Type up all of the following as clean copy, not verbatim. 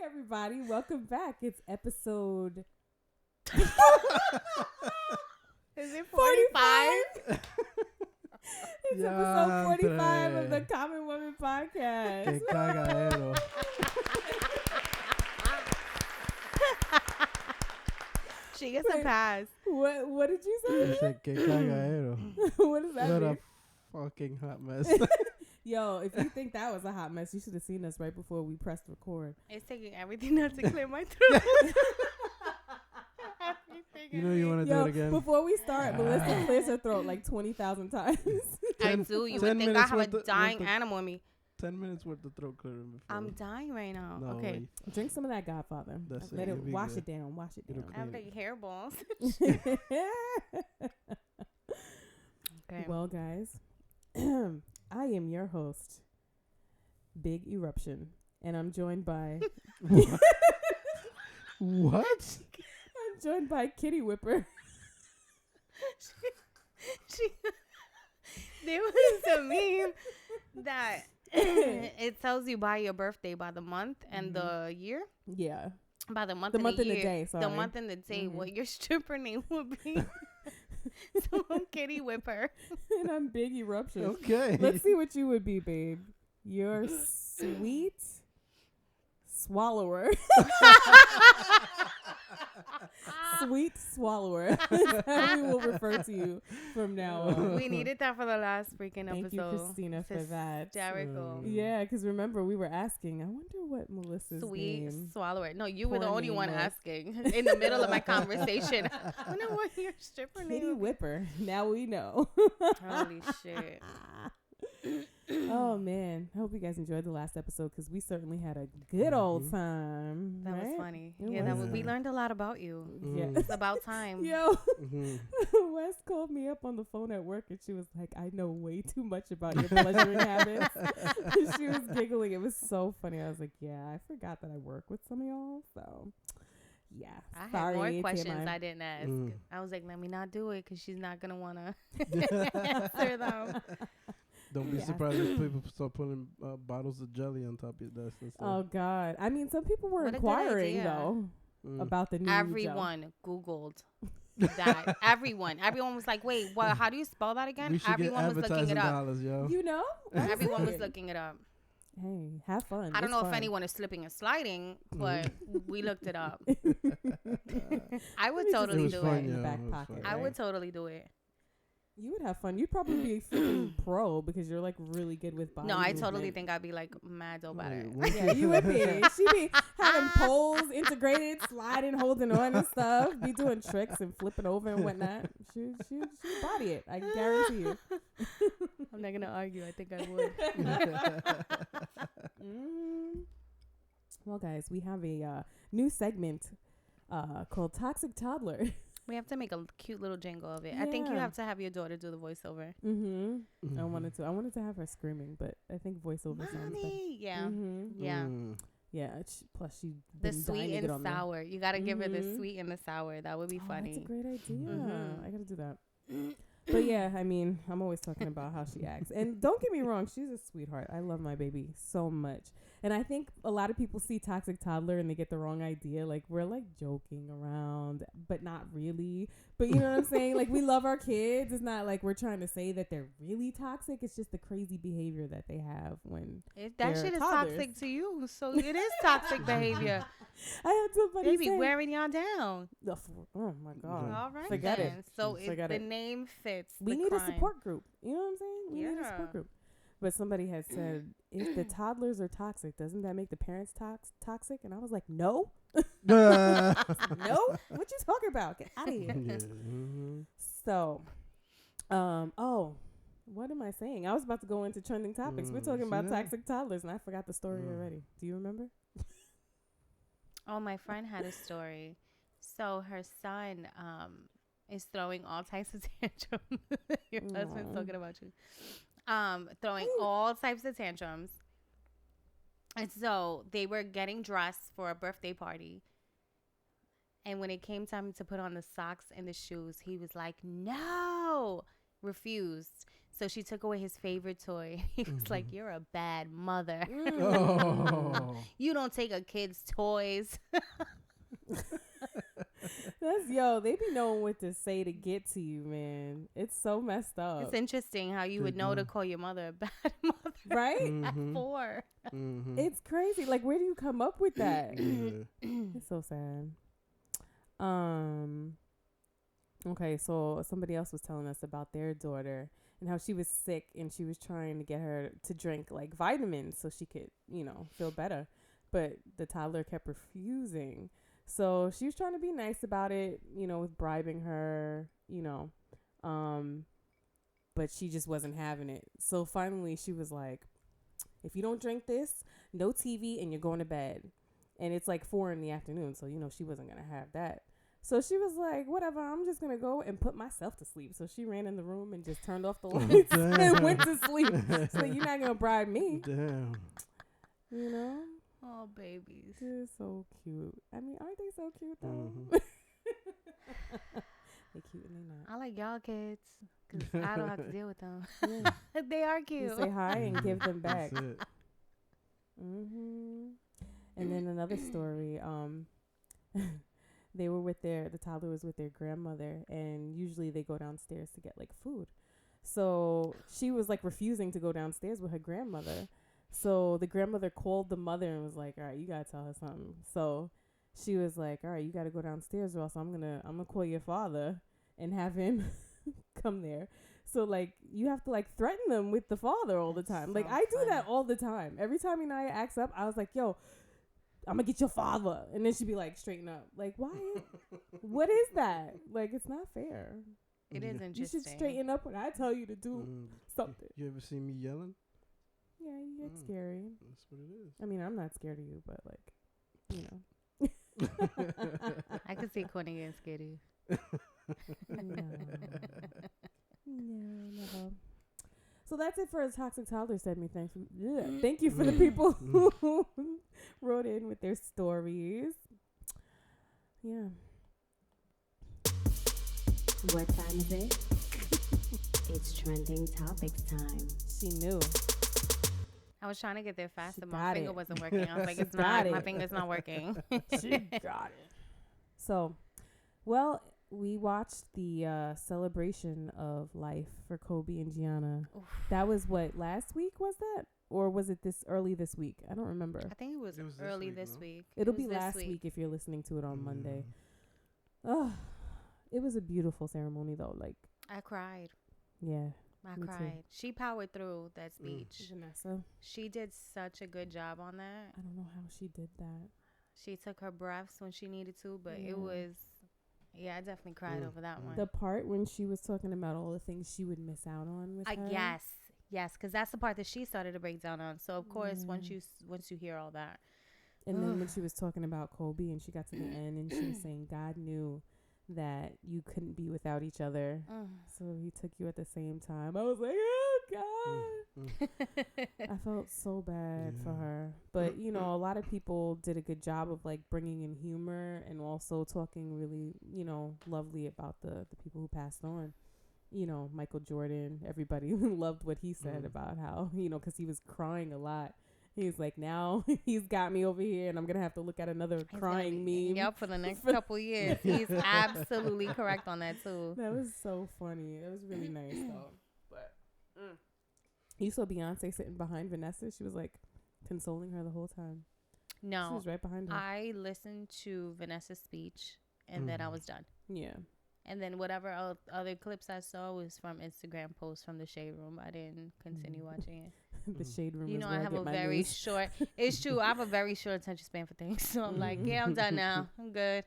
Everybody, welcome back. It's episode Is it 45? It's episode 45 of the Common Women Podcast. Que cagadero. She gets a pass. What did you say? I said que cagadero. What does that What mean? a fucking hot mess. Yo, if you think that was a hot mess, you should have seen us right before we pressed record. It's taking everything not to clear my throat. You know you want to do it again? Before we start, Melissa clears her throat like 20,000 times. I do. You would think I have a dying animal in me. 10 minutes worth of throat clearing before. I'm dying right now. No, okay. Drink some of that Godfather. Let it wash it down. Wash it down. I have like hairballs. Okay. Well, guys, I am your host, Big Eruption, and I'm joined by... What? I'm joined by Kitty Whipper. There was a meme that it tells you by your birthday, by the month and the year. Yeah. By the month the and month the and year. the day, sorry. The month and the day, what your stripper name would be. So I'm Kitty Whipper. And I'm Big Eruption. Okay. Let's see what you would be, babe. You're sweet swallower. Sweet swallower. That's how we will refer to you from now on. We needed that for the last freaking Thank episode. you, Christina, for that. Hysterical. Yeah, because remember, we were asking, I wonder what Melissa's Sweet name. swallower. No, you were the only one was. asking in the middle of my conversation. I wonder what your stripper name Kitty would be. Whipper. Now we know. Holy shit. Oh man, I hope you guys enjoyed the last episode because we certainly had a good old time. That right? was funny. It Yeah, was. we learned a lot about you. Yeah. It's about time. Yo, Wes called me up on the phone at work and she was like, I know way too much about your pleasuring habits. She was giggling. It was so funny. I was like, yeah, I forgot that I work with some of y'all. So, yeah. I sorry, had more questions TMI. I didn't ask. I was like, let me not do it because she's not going to want to answer them. Don't be surprised if people start putting bottles of jelly on top of your desk and stuff. Oh, God. I mean, some people were What a good inquiring, idea. though, about the new Everyone Googled that. Everyone was like, wait, how do you spell that again? We should Everyone get was looking it up. dollars, yo. You know? Everyone was looking it up. Hey, have fun. I don't It's know fun. if anyone is slipping and sliding, but we looked it up. I would totally do fun, it. In the yeah, back it was pocket, fun. I right? would totally do it. You would have fun. You'd probably be freaking pro because you're like really good with body No, I movement. totally think I'd be like mad dope about it. Yeah, you would be. She'd be having poles integrated, sliding, holding on and stuff. Be doing tricks and flipping over and whatnot. She'd body it. I guarantee you. I'm not gonna argue. I think I would. Well, guys, we have a new segment called Toxic Toddler. We have to make a cute little jingle of it. I think you Yeah. have to have your daughter do the voiceover. I wanted to have her screaming, but I think voiceover sounds better. Mommy, yeah, yeah. Yeah. Plus, she The sweet and sour. You gotta give her the sweet and the sour. That would be funny. That's a great idea. I gotta do that. But yeah, I mean, I'm always talking about how she acts. And don't get me wrong, she's a sweetheart. I love my baby so much. And I think a lot of people see Toxic Toddler and they get the wrong idea. Like, we're like joking around, but not really. But you know what I'm saying? Like, we love our kids. It's not like we're trying to say that they're really toxic. It's just the crazy behavior that they have when That they're shit is toddlers. toxic to you. So it is toxic behavior. I had somebody Baby say, wearing y'all down. oh my God. All right, Forget then. it. So Forget the it. name fits. We the need crime. a support group. You know what I'm saying? We need a Yeah. support group. But somebody had said, if the toddlers are toxic, doesn't that make the parents toxic? And I was like, no. No? What you talking about? Get out of here. So, what am I saying? I was about to go into trending topics. We're talking about toxic toddlers, and I forgot the story already. Do you remember? Oh, my friend had a story. So her son is throwing all types of tantrums. Your husband's talking about you. Throwing all types of tantrums. And so they were getting dressed for a birthday party. And when it came time to put on the socks and the shoes, he was like, no, refused. So she took away his favorite toy. He was like, you're a bad mother. Oh. You don't take a kid's toys. They be knowing what to say to get to you, man. It's so messed up. It's interesting how you would know to call your mother a bad mother. Right? At 4. It's crazy. Like, where do you come up with that? It's so sad. Okay, so somebody else was telling us about their daughter and how she was sick and she was trying to get her to drink like vitamins so she could, feel better. But the toddler kept refusing. So she was trying to be nice about it, with bribing her, but she just wasn't having it. So finally she was like, if you don't drink this, no TV and you're going to bed. And it's like 4 p.m. So, she wasn't going to have that. So she was like, whatever, I'm just going to go and put myself to sleep. So she ran in the room and just turned off the lights and went to sleep. So you're not going to bribe me. Damn. Oh, babies. They're so cute. I mean, aren't they so cute, though? They're cute and they're not. I like y'all kids because I don't have to deal with them. Yeah. They are cute. You say hi and give them back. That's it. And then another story, they were the toddler was with their grandmother, and usually they go downstairs to get like food. So she was like refusing to go downstairs with her grandmother. So the grandmother called the mother and was like, all right, you got to tell her something. So she was like, all right, you got to go downstairs or else I'm going to call your father and have him come there. So like you have to like threaten them with the father all the time. Like I do that all the time. Every time Inaya acts up, I was like, yo, I'm gonna get your father. And then she'd be like, straighten up. Like, why? What is that? Like, it's not fair. It is interesting. You should straighten up when I tell you to do something. You ever see me yelling? Yeah, you get scary. That's what it is. I mean, I'm not scared of you, but like, I could see Cortnie getting scared of you. No, never. So that's it for a Toxic Toddler Said Me. Thanks. Thank you for the people who wrote in with their stories. Yeah. What time is it? It's trending topics time. She knew. I was trying to get there fast, and got my finger it. wasn't working. I was like, it's Got not. it. My finger's not working. She got it. So, well, we watched the celebration of life for Kobe and Gianna. Oof. That was what, last week was that? Or was it early this week? I don't remember. I think it was early this week. It'll be last week if you're listening to it on Monday. Oh, it was a beautiful ceremony though. Like I cried. Yeah. I me cried. too. She powered through that speech. Vanessa. She did such a good job on that. I don't know how she did that. She took her breaths when she needed to, but it was, I definitely cried over that one. The part when she was talking about all the things she would miss out on with her. Yes, because that's the part that she started to break down on. So of course, once you hear all that, and then when she was talking about Kobe and she got to the end and she was saying God knew that you couldn't be without each other, so he took you at the same time. I was like, oh God. I felt so bad for her, but a lot of people did a good job of like bringing in humor and also talking really lovely about the people who passed on. Michael Jordan, everybody loved what he said about how because he was crying a lot. He's like, now he's got me over here and I'm going to have to look at another crying meme. Yep, for the next couple years. He's absolutely correct on that, too. That was so funny. That was really nice, though. But you saw Beyonce sitting behind Vanessa. She was, like, consoling her the whole time. No. She was right behind her. I listened to Vanessa's speech, and then I was done. Yeah. And then whatever other clips I saw was from Instagram posts from the Shade Room. I didn't continue watching it. The Shade Room is I where have I get a my very news. short. It's true. I have a very short attention span for things. So I'm like, yeah, I'm done now. I'm good.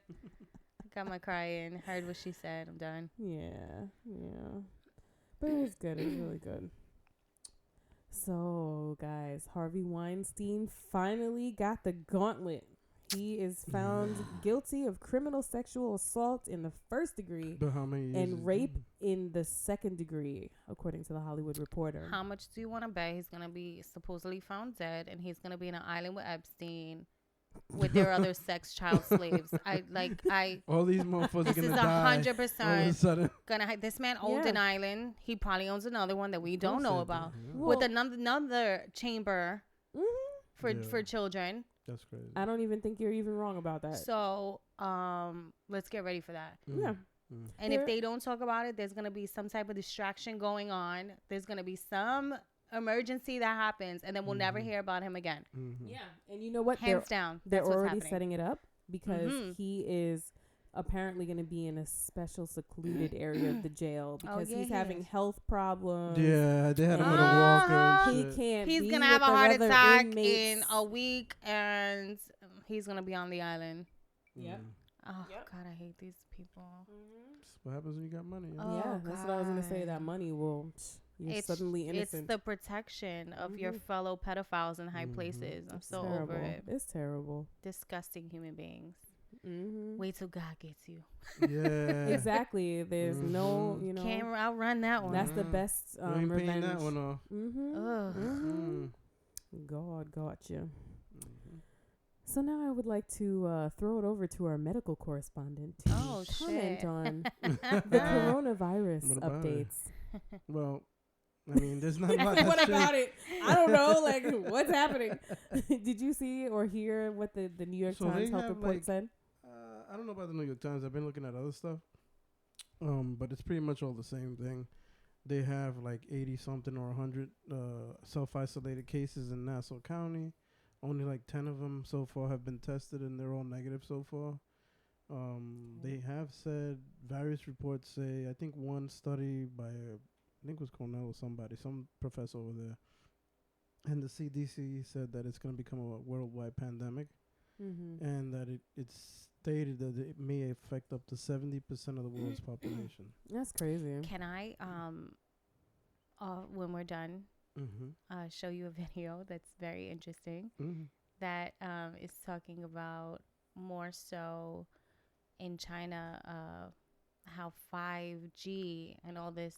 Got my cry in. Heard what she said. I'm done. Yeah. But it was good. It was really good. So, guys, Harvey Weinstein finally got the gauntlet. He is found guilty of criminal sexual assault in the 1st degree But how many years and rape in the 2nd degree, according to the Hollywood Reporter. How much do you want to bet he's going to be supposedly found dead and he's going to be in an island with Epstein with their other sex child slaves? All these motherfuckers This are is gonna die 100% all of a sudden. this man owned an island. He probably owns another one that we don't know about. Well, With another chamber for children. That's crazy. I don't even think you're even wrong about that. So, let's get ready for that. Yeah. And if they don't talk about it, there's going to be some type of distraction going on. There's going to be some emergency that happens, and then we'll never hear about him again. Yeah. And you know what? Hands down. They're That's what's already happening. setting it up because he is apparently going to be in a special secluded area of the jail because he's having health problems. Yeah, they had him on a walker and He shit. can't. He's be going to have a with the heart other attack inmates. in a week, and he's going to be on the island. Yep. Oh, God, I hate these people. That's what happens when you got money. Oh, Yeah, that's what I was going to say. God. That money will... You're suddenly innocent. It's the protection of your fellow pedophiles in high places. I'm so over it. It's terrible. Disgusting human beings. Wait till God gets you. Yeah. Exactly. There's no, Can't outrun that one. That's the best You ain't revenge. paying that one off. God got you. So now I would like to throw it over to our medical correspondent to comment shit. on the coronavirus What about it? updates. Well, I mean, there's not much. What about it? I don't know. Like, what's happening? Did you see or hear what the New York Times health report said? I don't know about the New York Times. I've been looking at other stuff. But it's pretty much all the same thing. They have like 80 something or 100 self-isolated cases in Nassau County. Only like 10 of them so far have been tested, and they're all negative so far. They have said, various reports say, I think one study by, I think it was Cornell or somebody, some professor over there, and the CDC said that it's going to become a worldwide pandemic, and that it's stated that it may affect up to 70% of the world's population. That's crazy. Can I, when we're done, show you a video that's very interesting that is talking about more so in China how 5G and all this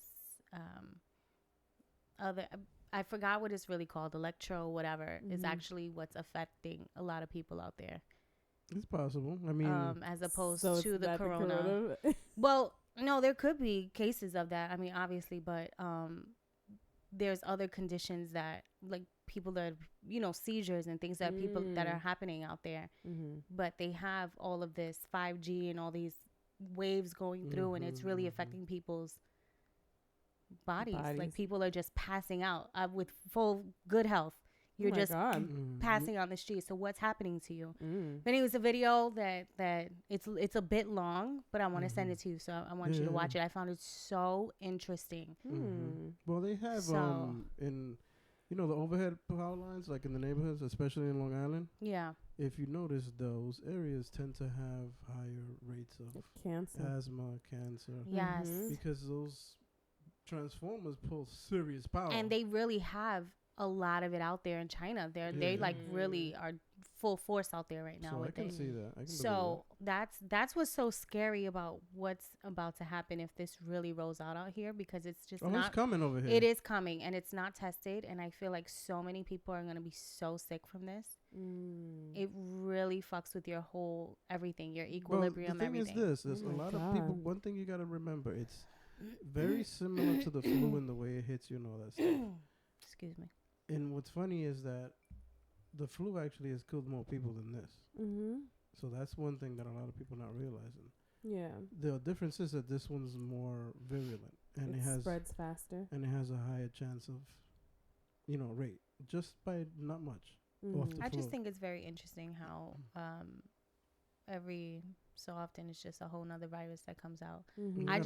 other I forgot what it's really called, electro whatever, is actually what's affecting a lot of people out there. It's possible. I mean, as opposed so to the corona. corona. Well, no, there could be cases of that. I mean, obviously, but there's other conditions that, like, people that, seizures and things that people that are happening out there. But they have all of this 5G and all these waves going through, and it's really affecting people's bodies. Like, people are just passing out with full good health. You're just passing on the street. So what's happening to you? But it was a video that it's a bit long, but I want to send it to you. So I want you to watch it. I found it so interesting. Well, they have in the overhead power lines, like in the neighborhoods, especially in Long Island. Yeah. If you notice, those areas tend to have higher rates of cancer, asthma, cancer. Yes. Because those transformers pull serious power, and they really have a lot of it out there in China. They like really are full force out there right now. So with I can it. see that. I can So that's what's so scary about what's about to happen if this really rolls out here, because it's just not it's coming over here. It is coming, and it's not tested, and I feel like so many people are going to be so sick from this. It really fucks with your whole everything, your equilibrium, the thing everything. is this, there's a lot of people, one thing you got to remember, it's very similar to the flu in the way it hits you and all that stuff. Excuse me. And what's funny is that the flu actually has killed more people than this. So that's one thing that a lot of people not realizing. Yeah. The difference is that this one's more virulent, and it spreads faster, and it has a higher chance of, rate, just by not much. I just think it's very interesting how every so often it's just a whole nother virus that comes out.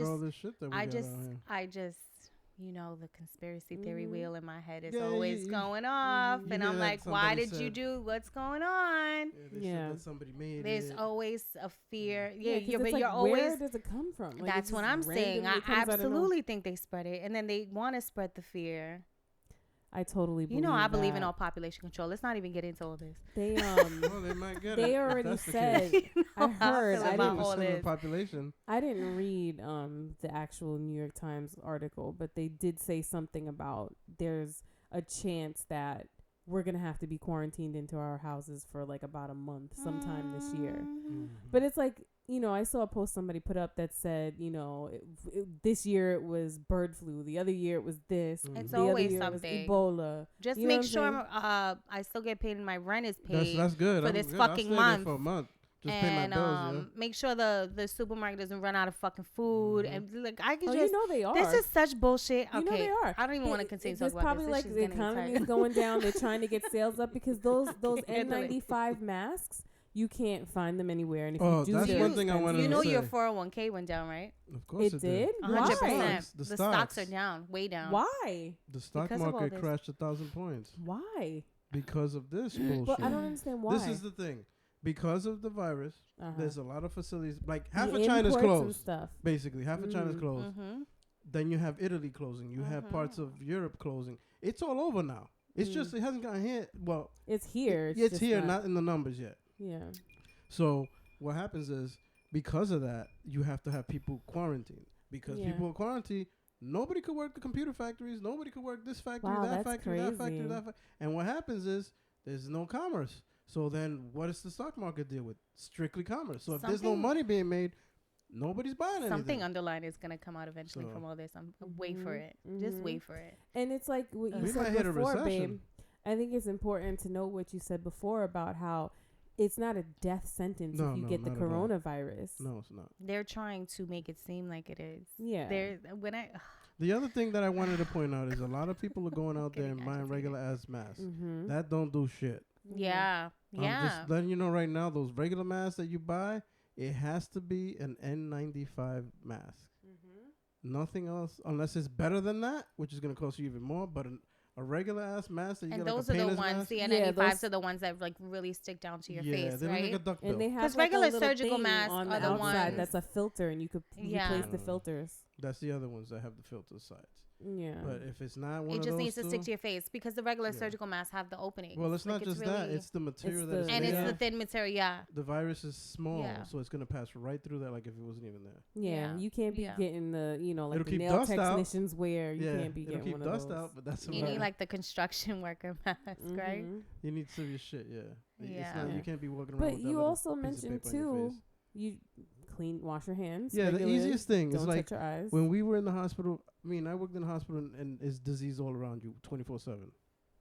All this shit that we got out here. The conspiracy theory wheel in my head is always going off, and I'm like, why did you do what's going on? That somebody made There's always a fear. But you're always. Where does it come from? Like, that's what I'm saying. I absolutely think they spread it, and then they want to spread the fear. I totally believe You know, I believe in that. all population control. Let's not even get into all this. They Well, they might get it. they if already that's the said. case. I heard. feel I about didn't. all 80% of this. the population. I didn't read the actual New York Times article, but they did say something about there's a chance that we're gonna have to be quarantined into our houses for like about a month sometime this year. But it's like, you know, I saw a post somebody put up that said, you know, this year it was bird flu, the other year it was this, It's the other always year something. it was Ebola. Just You know make what I'm sure saying? I still get paid and my rent is paid. That's good. for I'm this good. I'll fucking stay there month. for a month. Just pay my and bills, make sure the supermarket doesn't run out of fucking food. Mhm. And like I can Oh, just. you know they are. This is such bullshit. You Okay, know they are. I don't even want to continue It's talking about probably this. like This the shit's getting economy tired. is going down. They're trying to get sales up because those Handle it. N95 masks, you can't find them anywhere. And if Oh, you do, that's they're one thing I expensive. wanted You to know say. your 401k went down, right? Of course It did? Why? 100%. The The stocks stocks. are down, way down. Why? The stock Because of all market this. crashed 1,000 points Why? because of this bullshit. Well, I don't understand why. This is the thing. Because of the virus, Uh-huh. there's a lot of facilities. Like half The of China's imports and closed. stuff. Basically, half of China's Mhm. closed. Mm-hmm. Then you have Italy closing. You have parts of Europe closing. It's all over now. It's just it hasn't gotten here. Well, It's here. it's just here, not in the numbers yet. Yeah. So what happens is because of that, you have to have people quarantined. Because Yeah. people are quarantined, nobody could work the computer factories. Nobody could work this factory, Wow, that that's factory, that factory, crazy. that factory. And what happens is there's no commerce. So then what does the stock market deal with? Strictly commerce. So if there's no Something- money being made, nobody's buying anything. Something underlying is gonna come out eventually So- from all this. Wait for it. Just Mhm. wait for it. And it's like what you We might said hit a before, recession. babe. I think it's important to know what you said before about how it's not a death sentence No, if you no, get the not at all. coronavirus. No, it's not. They're trying to make it seem like it is. Yeah. There when I The other thing that I wanted to point out is a lot of people are going out there and Getting buying agitated. regular ass masks. Mm-hmm. That don't do shit. yeah. I'm just letting you know right now, those regular masks that you buy, it has to be an N95 mask. Nothing else, unless it's better than that, which is going to cost you even more. But a regular ass mask that you And get those like a are the painter's ones, mask, the Yeah, N95s those- are the ones that like really stick down to your yeah, face, they look like a right? duck And bill. they have 'Cause like a regular little surgical thing masks on are the the outside ones- that's a filter, and you could Yeah. replace the No. filters. That's the other ones that have the filter sides. Yeah. But if it's not one It of just those needs to stick two- to your face because the regular Yeah. surgical masks have the opening. well, it's not just that; it's the material that it's the- and made it's of. the thin material. Yeah. The virus is small, Yeah. so it's gonna pass right through that, like if it wasn't even there. yeah, Yeah. you can't be Yeah. getting the, you know, like It'll the keep nail dust out. technicians wear. You Yeah, can't be it'll getting keep one dust of those. out, but that's You about need it. like the construction worker mask, right? Mhm. You need serious shit, yeah. It's Yeah. not, Yeah. you can't be walking around. But with that you little also piece of mentioned paper on your too, face. you wash your hands. Yeah, the regularly. easiest thing Don't is like touch your eyes. when we were in the hospital. I mean, I worked in the hospital, and it's disease all around you, 24/7.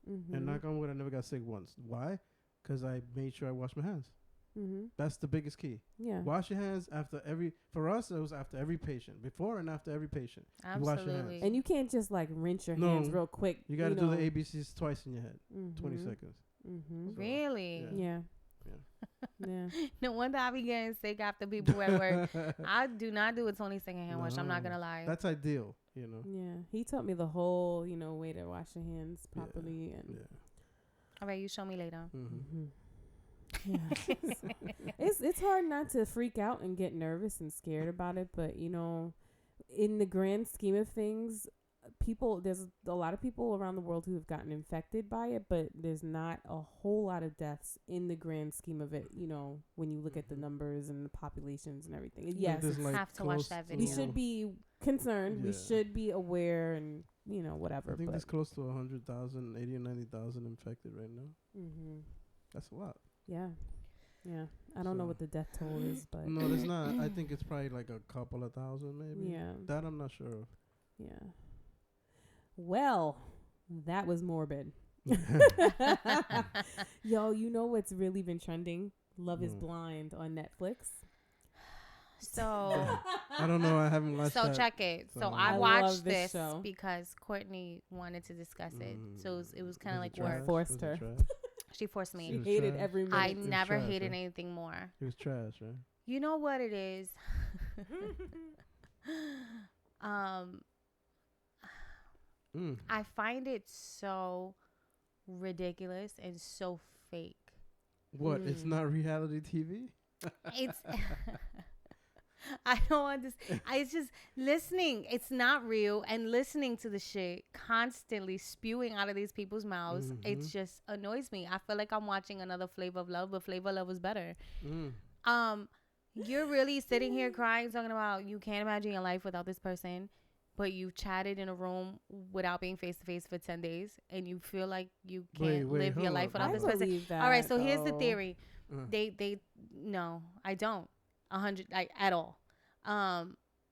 Mm-hmm. And knock on wood, I never got sick once. Why? Because I made sure I washed my hands. Mm-hmm. That's the biggest key. Yeah. Wash your hands after every. For us, it was after every patient, before and after every patient. You wash your Absolutely. hands. And you can't just like rinse your No. hands real quick. You got to do know. the ABCs twice in your head, 20 Mhm. seconds. Mm-hmm. So, Really? yeah. Yeah. No wonder I be getting sick after people at work. I do not do a 20-second hand wash. I'm not No. gonna lie. That's ideal, you know. Yeah. He taught me the whole, way to wash your hands Yeah. properly. And Yeah. All right, you show me later. Mm-hmm. Yeah. it's hard not to freak out and get nervous and scared about it, but in the grand scheme of things, there's a lot of people around the world who have gotten infected by it, but there's not a whole lot of deaths in the grand scheme of it, when you look at the numbers and the populations and everything. Yes, There's it's- have to watch close that we video. should be concerned. We Yeah. should be aware and, whatever. I think but there's close to 100,000, 80 or 90,000 infected right now. hmm That's a lot. Yeah. Yeah. I don't know So- what the death toll is, but No, there's not. I think it's probably like a couple of thousand, maybe. yeah. That I'm not sure of. Yeah. Well, that was morbid. Yo, you know what's really been trending? Love is No. Blind on Netflix. So, I don't know. I haven't watched so that. check it. So So- I I watched love this this show. because Courtney wanted to discuss it. So it was kind of like it work. trash? Forced Was it her. trash? She forced It She me. was hated trash. every minute. I It was never trash, hated right? anything more. It was trash, right? You know what it is? I find it so ridiculous and so fake. What? It's Mm. not reality TV? It's I don't understand. It's just listening. It's not real. And listening to the shit constantly spewing out of these people's mouths, it just annoys me. I feel like I'm watching another Flavor of Love, but Flavor of Love was better. You're really sitting here crying, talking about you can't imagine your life without this person, but you've chatted in a room without being face to face for 10 days, and you feel like you can't live your life without this person. All right, so here's the theory. No, I don't. 100 at all.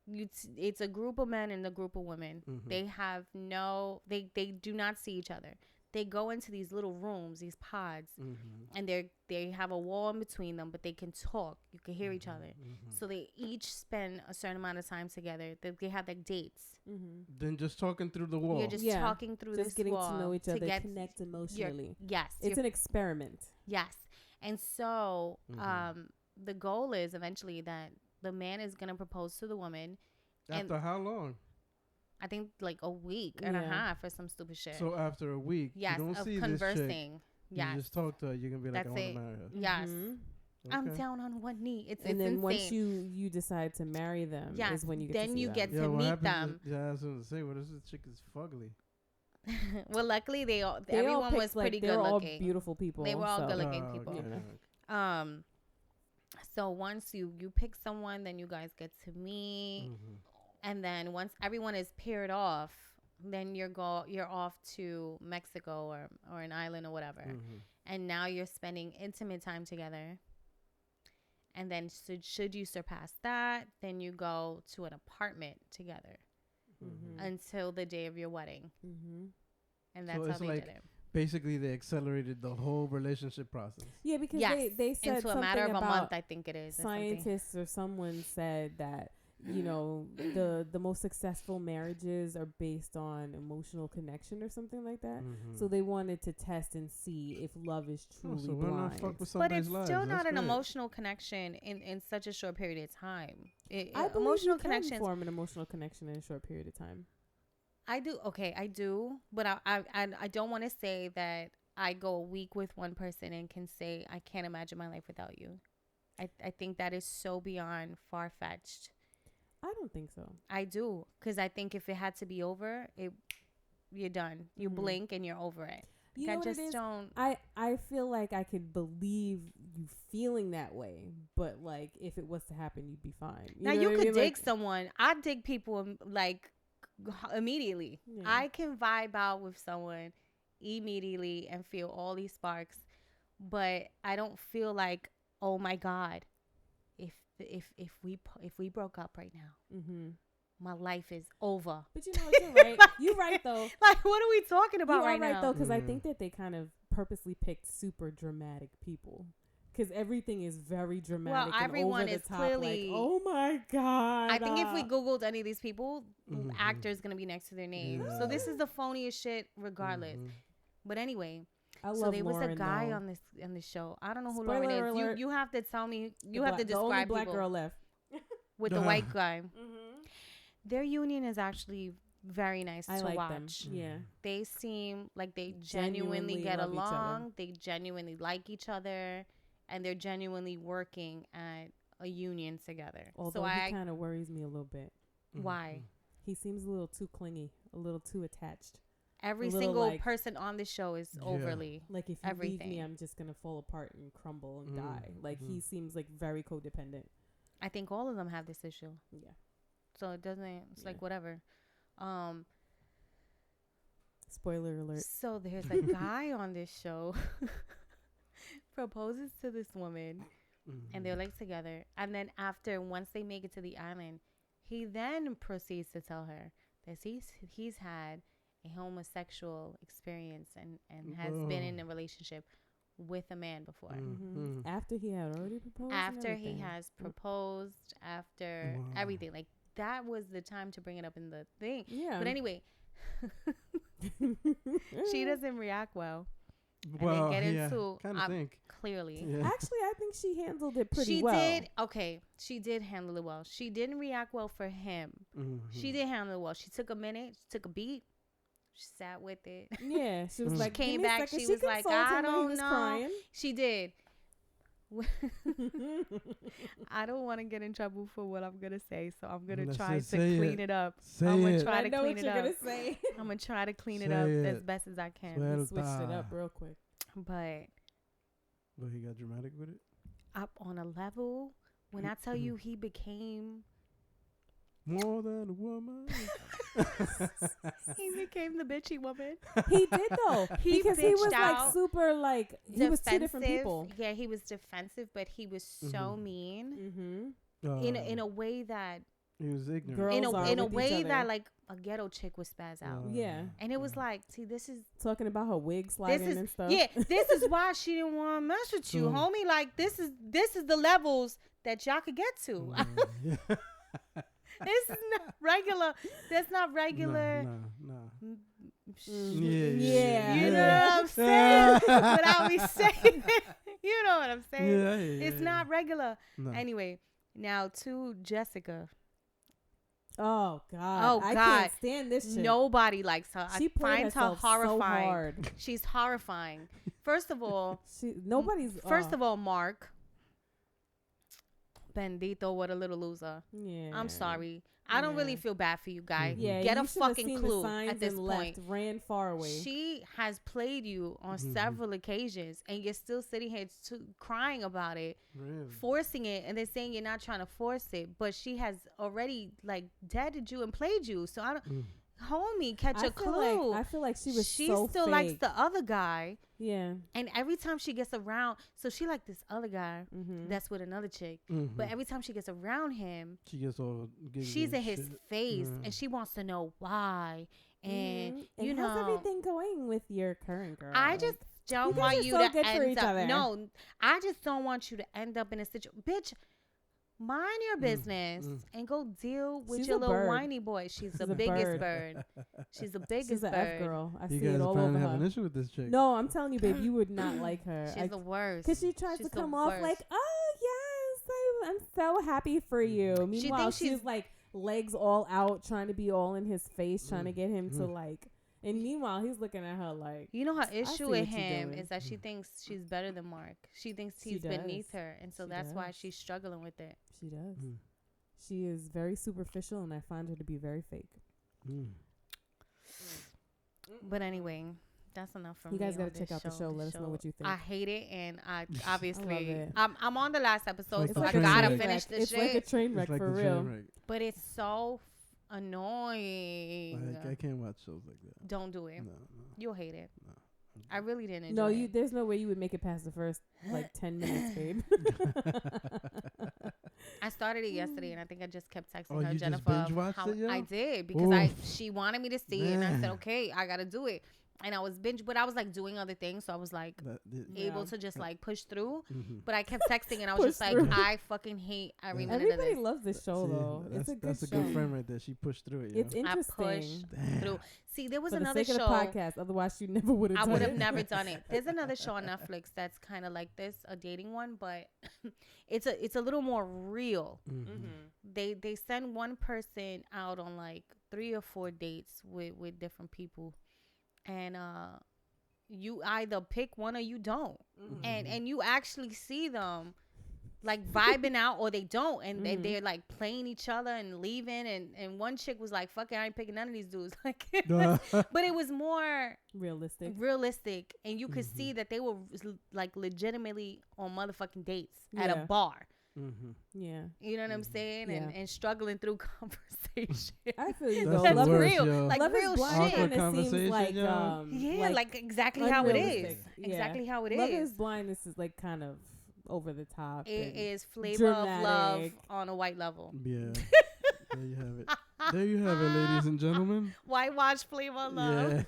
It's a group of men and a group of women. They have they do not see each other. They go into these little rooms, these pods, and they have a wall in between them, but they can talk. You can hear each other. So they each spend a certain amount of time together. They have like dates. Then just talking through the wall. You're just talking through this getting wall to know each other, connect emotionally. Yes, it's an experiment. Yes, and so the goal is eventually that the man is gonna propose to the woman. After how long? I think like a week and a half or some stupid shit. So after a week, yes, you don't of see conversing. This chick, yes, you just talk to her. You're gonna be like, I want to marry her. Yes, Okay. I'm down on one knee. It's and then insane. once you decide to marry them, is when you get to see them. To meet them. Yeah, I was gonna say, well, this chick is fugly. Well, luckily everyone was pretty good looking. All beautiful people. They were all good looking people. Yeah. So once you pick someone, then you guys get to meet, and then once everyone is paired off, then you're off to Mexico or an island or whatever, and now you're spending intimate time together. And then should you surpass that, then you go to an apartment together until the day of your wedding, and that's how they did it. Basically, they accelerated the whole relationship process. Yeah, because they said into a matter of a month, I think it is. Scientists or someone said that, you know, the most successful marriages are based on emotional connection or something like that. So they wanted to test and see if love is truly blind. But it's still not an emotional connection in such a short period of time. Emotional connection form an emotional connection in a short period of time. I do. Okay, I do. But I don't want to say that I go a week with one person and can say I can't imagine my life without you. I think that is so beyond far-fetched. I don't think so. I do. Because I think if it had to be over, you're done. You blink and you're over it. You know what it is? I feel like I could believe you feeling that way, but like if it was to happen, you'd be fine. You could dig someone. I dig people like immediately. I can vibe out with someone immediately and feel all these sparks, but I don't feel like, oh my God, if we broke up right now, my life is over. But you know, you're right. You're right though. Like, what are we talking about right now? You're right though, because I think that they kind of purposely picked super dramatic people. Because everything is very dramatic. Well, everyone and over is the top, clearly. Like, oh my God. I think if we Googled any of these people, actor is going to be next to their name. So this is the phoniest shit regardless. But anyway, so there was a guy on this show. I don't know who Lauren is. Alert. You have to tell me. You have to describe the only black people girl left. with the white guy. Their union is actually very nice to like watch. Them. Yeah. They seem like they genuinely get along. They genuinely like each other. And they're genuinely working at a union together. Although he kind of worries me a little bit. Why? He seems a little too clingy, a little too attached. Every single person on the show is overly. Like if you leave me, I'm just gonna fall apart and crumble and die. Like he seems like very codependent. I think all of them have this issue. Yeah. So it doesn't. It's like whatever. Spoiler alert. So there's a guy on this show. Proposes to this woman and they're like together, and then once they make it to the island, he then proceeds to tell her that he's had a homosexual experience and has been in a relationship with a man before. After he had already proposed. After he has proposed, after everything, like that was the time to bring it up in the thing. Yeah. But anyway, she doesn't react well. Well, and they get into think. Clearly. Yeah. Actually, I think she handled it pretty well. She did handle it well. She didn't react well for him. She did handle it well. She took a minute. She took a beat. She sat with it. Yeah. She was like, came back. She was like, I don't know. She did. I don't want to get in trouble for what I'm gonna say, so I'm gonna Let's try just to say clean it. it up. Say I'm gonna it. try I to know clean what it you're up. gonna say. I'm gonna try to clean it Say up it. as best as I can. Suelta. Switched it up real quick. But But he got dramatic with it. up on a level, when I tell you he became More than a woman. he became the bitchy woman. He did though, He because he was bitched like out, super like he was two different defensive. people. Yeah, he was defensive, but he was so mean Mm-hmm. in a way that He was ignorant. Girls in are a with each way other. that like a ghetto chick would spaz out. Yeah. And it was like, see, this is Talking about her wig sliding is and stuff. yeah, this is why she didn't want to mess with you, homie. Like this is the levels that y'all could get to. Yeah. This is not regular. That's not regular. Nah. Yeah. You know what I'm saying? Without me saying it. You know what I'm saying? Yeah. It's not regular. No. Anyway, now to Jessica. Oh God. Oh, I God. can't stand this shit. Nobody likes her. She I played find her herself horrifying. so hard. She's horrifying. First of all, First of all, Mark. Bendito, what a little loser. yeah. I'm sorry. I don't really feel bad for you, guy. Yeah, Get you a should have fucking seen clue the signs at this and point. left, ran far away. She has played you on several occasions, and you're still sitting here crying about it, Really? forcing it, and they're saying you're not trying to force it, but she has already like deaded you and played you. So I don't, homie, catch a clue. I feel like she was She so still fake. likes the other guy, Yeah. and every time she gets around, so she like this other guy Mm-hmm. that's with another chick, but every time she gets around him, she gets all giggly she's in and his shit. face, Yeah. and she wants to know why. And And you how's know, everything going with your current girl? I just don't You guys want are you so to good for end each up. other. No, I just don't want you to end up in a situation. Bitch, mind your business and go deal with She's your a little bird. whiny boy. She's the a biggest bird. bird. She's the biggest She's an bird. F girl. I You see guys it all over apparently have an her. issue with this chick. No, I'm telling you, babe, you would not like her. She's the worst. Because she tries She's to the come off worst. like, oh, yes, I'm so happy for you. Meanwhile, thinks she's- she's like legs all out, trying to be all in his face, trying to get him to like. And meanwhile, he's looking at her like. You know her see issue what with you're him doing. is that she thinks she's better than Mark. She thinks She he's beneath does. her, and so She that's why does. she's struggling with it. She does. She is very superficial, and I find her to be very fake. But anyway, that's enough from You guys got gotta check out the show. Let us know what you think. I hate it, and I love obviously it. I'm on the last episode, It's so like I a gotta train finish this It's shit. like a train wreck It's like for the real. train wreck. But it's so annoying. I can't watch shows like that. Don't do it. No. You'll hate it. No. I really didn't enjoy No, it. there's no way you would make it past the first like 10 minutes, babe. I started it yesterday, and I think I just kept texting Oh, her, you just Jennifer. binge-watched it, yo? I did because she wanted me to see it, and I said, Man. okay, I gotta do it. And I was but I was like doing other things, so I was like able to just like push through. But I kept texting, and I was Push just like, through. I fucking hate every minute of Everybody this. loves this show, though. It's a good That's show. a good friend right there. She pushed through it. Yo. It's interesting. I pushed through. See, there was For the another sake show. of the podcast, otherwise you never would have I done would it. have never done it. There's another show on Netflix that's kind of like this, a dating one, but it's a little more real. They send one person out on like 3 or 4 dates with different people, and you either pick one or you don't, and you actually see them like vibing out or they don't, and they're like playing each other and leaving, and one chick was like, fuck it, I ain't picking none of these dudes. Like but it was more realistic, and you could see that they were like legitimately on motherfucking dates at a bar. Yeah. You know what I'm saying? Yeah. And struggling through conversation. I feel you, That's though. the That's worst, real. yo. Like Love real is Blind shit. Awkward kinda seems conversation, like, yo. Yeah, like exactly how it is. unrealistic. Yeah. Exactly how it Love is. is Blind. This is like kind of over the top. It and is flavor of love dramatic. on a white level. Yeah. There you have it. There you have it, ladies and gentlemen. Whitewash flavor of love. Yeah.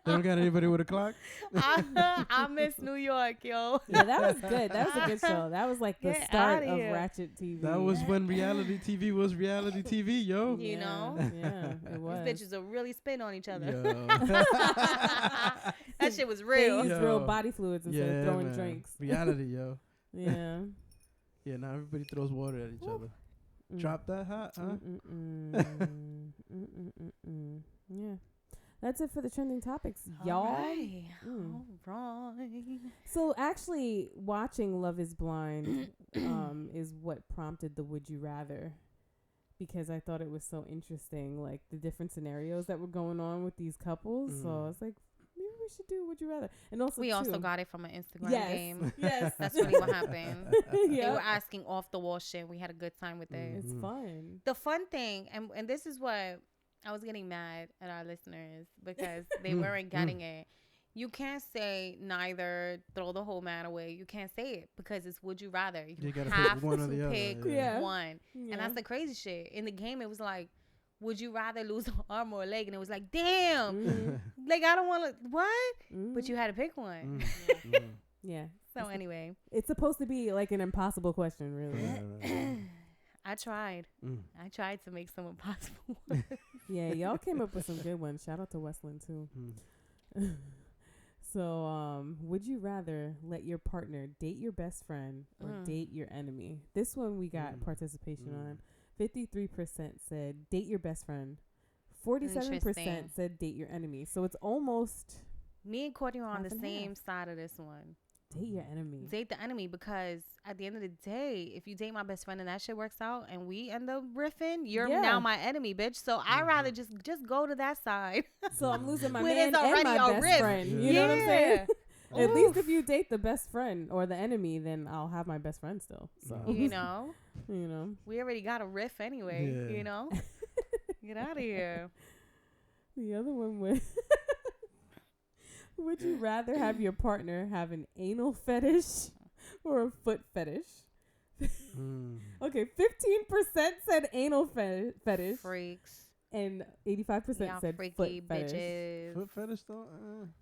They don't got anybody with a clock? I miss New York, yo. Yeah, that was good. That was a good show. That was like the Get start outta of here. Ratchet TV. That was when reality TV was reality TV, yo. You know? Yeah, it was. These bitches are really spitting on each other. Yo. That shit was They real. used Yo. real body fluids instead of throwing man. drinks. Reality, yo. Yeah. Yeah, now everybody throws water at each other. Drop that hot, huh? Yeah. That's it for the trending topics, y'all. All right. Mm. All right. So actually, watching Love Is Blind is what prompted the Would You Rather, because I thought it was so interesting, like the different scenarios that were going on with these couples. So I was like, maybe we should do Would You Rather. And also, We also got it from an Instagram yes, game. yes, That's really what happened. They yeah, were asking off the wall shit. We had a good time with it. it's fun. The fun thing, and this is what I was getting mad at our listeners because they weren't getting it. You can't say neither throw the whole man away. You can't say it because it's would you rather. You gotta have pick one or to the other. pick Yeah. one. Yeah. And that's the crazy shit. In the game, it was like, would you rather lose an arm or a leg? And it was like, damn. Like, I don't want to, what? But you had to pick one. Yeah. So anyway. It's supposed to be like an impossible question, really. I tried. I tried to make some impossible. Yeah, y'all came up with some good ones. Shout out to Westland, too. So, would you rather let your partner date your best friend or date your enemy? This one we got participation on. 53% said date your best friend. 47% said date your enemy. So it's almost... Me and Courtney are on the half and same half. side of this one. Date your enemy. Date the enemy, because at the end of the day, if you date my best friend and that shit works out and we end up riffing, you're now my enemy, bitch. So I'd rather just go to that side. So I'm losing my When man it's and already my a best riff. friend. You know what I'm saying? Yeah. At least if you date the best friend or the enemy, then I'll have my best friend still. So You know, you know, we already got a riff anyway. Yeah. You know, get out of here. the other one was. Would you rather have your partner have an anal fetish or a foot fetish? Okay, 15% said anal fetish. Freaks. And 85% Y'all said freaky foot fetish. bitches. Foot fetish though?